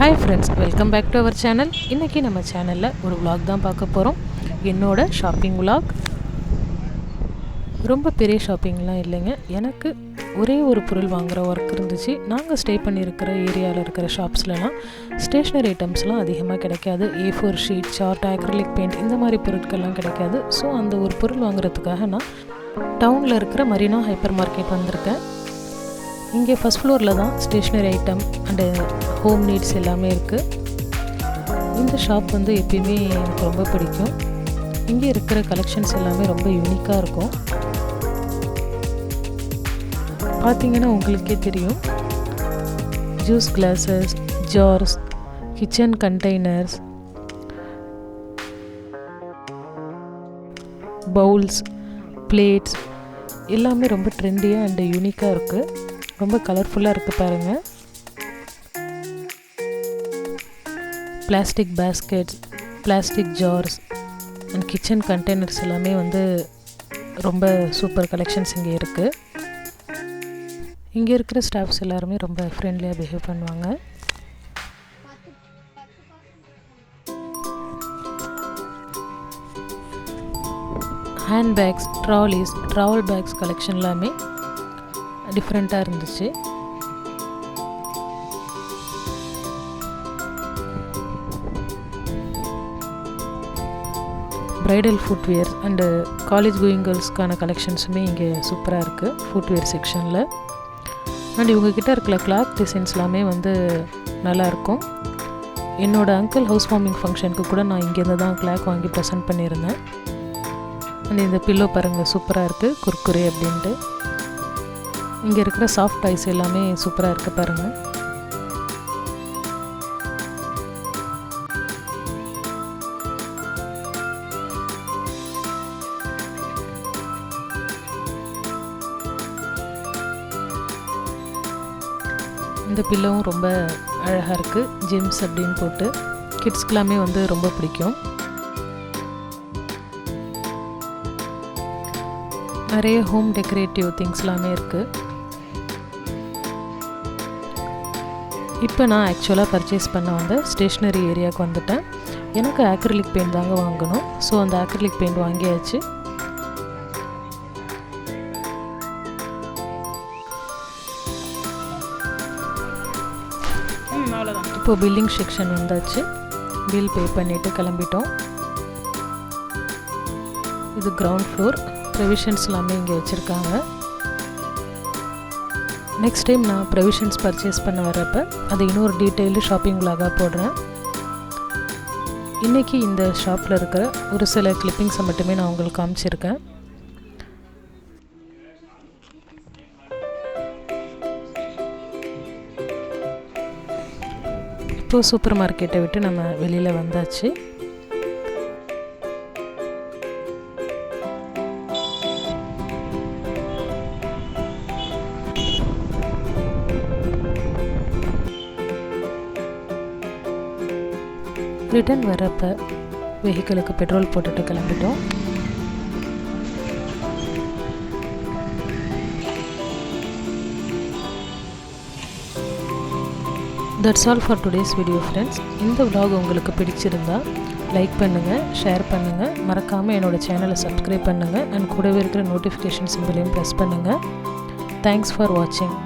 Hi friends, welcome back to our channel. இன்னைக்கு நம்ம சேனல்ல ஒரு vlog தான் பார்க்க போறோம். என்னோட ஷாப்பிங் vlog. ரொம்ப பெரிய ஷாப்பிங்லாம் இல்லைங்க. எனக்கு ஒரே ஒரு பொருள் வாங்குற வர்க் இருந்துச்சு. நாங்க ஸ்டே பண்ணி இருக்கிற ஏரியால இருக்கிற ஷாப்ஸ்லலாம் ஸ்டேஷனரி ஐட்டம்ஸ்லாம் அதிகமாக கிடைக்காது. A4 sheet, chart, acrylic paint இந்த மாதிரி பொருட்கள்லாம் கிடைக்காது. ஸோ அந்த ஒரு பொருள் வாங்குறதுக்காக நான் டவுனில் இருக்கிற மரீனா ஹைப்பர் மார்க்கெட் வந்திருக்கேன். இங்கே ஃபஸ்ட் ஃப்ளோரில் தான் stationery item and home needs எல்லாமே இருக்குது. இந்த ஷாப் வந்து எப்பயுமே எனக்கு ரொம்ப பிடிக்கும். இங்கே இருக்கிற கலெக்ஷன்ஸ் எல்லாமே ரொம்ப யூனிக்காக இருக்கும். பார்த்தீங்கன்னா உங்களுக்கே தெரியும், juice glasses, jars, kitchen containers, bowls, plates எல்லாமே ரொம்ப ட்ரெண்டியாக அண்டு யூனிக்காக இருக்குது. ரொம்ப கலர்ஃபுல்லாக இருக்குது பாருங்கள். Plastic baskets, plastic jars and kitchen containers எல்லாமே வந்து ரொம்ப சூப்பர் கலெக்ஷன்ஸ் இங்கே இருக்குது. இங்கே இருக்கிற ஸ்டாஃப்ஸ் எல்லாருமே ரொம்ப ஃப்ரெண்ட்லியாக பிஹேவ் பண்ணுவாங்க. Hand bags, trolleys, travel bags collection எல்லாமே டிஃப்ரெண்ட்டாக இருந்துச்சு. Bridal footwear and college going கேர்ள்ஸ்க்கான கலெக்ஷன்ஸுமே இங்கே சூப்பராக இருக்குது ஃபுட்வேர் செக்ஷனில். அண்ட் இவங்கக்கிட்ட இருக்கிற கிளாத் டிசைன்ஸ் எல்லாமே வந்து நல்லாயிருக்கும். என்னோடய அங்கிள் ஹவுஸ் வார்மிங் ஃபங்க்ஷனுக்கு கூட நான் இங்கேருந்து தான் கிளாக் வாங்கி ப்ரெசென்ட் பண்ணியிருந்தேன். அண்ட் இந்த பில்லோ பாருங்கள் சூப்பராக இருக்குது, குர்குரே அப்படின்ட்டு. இங்கே இருக்கிற சாஃப்ட் டாய்ஸ் எல்லாமே சூப்பராக இருக்குது பாருங்கள். இந்த பில்லோவும் ரொம்ப அழகாக இருக்குது, ஜெம்ஸ் அப்படின்னு போட்டு. கிட்ஸ்க்கெல்லாமே வந்து ரொம்ப பிடிக்கும். நிறைய ஹோம் டெக்கரேட்டிவ் திங்ஸ் எல்லாமே இருக்குது. இப்போ நான் ஆக்சுவலாக பர்ச்சேஸ் பண்ண வந்த ஸ்டேஷ்னரி ஏரியாவுக்கு வந்துட்டேன். எனக்கு அக்ரிலிக் பெயிண்ட் தாங்க வாங்கணும். ஸோ அந்த அக்ரிலிக் பெயிண்ட் வாங்கியாச்சு. இப்போது பில்லிங் செக்ஷன் வந்தாச்சு. பில் பே பண்ணிவிட்டு கிளம்பிட்டோம். இது கிரவுண்ட் ஃப்ளோர். ப்ரொவிஷன்ஸ் எல்லாமே இங்கே வச்சுருக்காங்க. நெக்ஸ்ட் டைம் நான் ப்ரொவிஷன்ஸ் பர்ச்சேஸ் பண்ண வரப்போ அது இன்னொரு டீட்டெயில்டு ஷாப்பிங் விலாகாக போடுறேன். இன்றைக்கி இந்த ஷாப்பில் இருக்கிற ஒரு சில கிளிப்பிங்ஸை மட்டுமே நான் உங்களுக்கு காமிச்சிருக்கேன். இப்போது சூப்பர் மார்க்கெட்டை விட்டு நம்ம வெளியில் வந்தாச்சு. ரிட்டர்ன் வரப்போ வெஹிக்கிளுக்கு பெட்ரோல் போட்டுட்டு கிளம்பிட்டோம். That's all for today's video friends. இந்த vlog உங்களுக்கு பிடிச்சிருந்தா லைக் பண்ணுங்கள், ஷேர் பண்ணுங்கள், மறக்காமல் என்னோடய சேனலை சப்ஸ்கிரைப் பண்ணுங்கள் அண்ட் கூடவே இருக்கிற நோட்டிஃபிகேஷன் சிம்பிளையும் ப்ரெஸ் பண்ணுங்கள். தேங்க்ஸ் ஃபார் வாட்சிங்.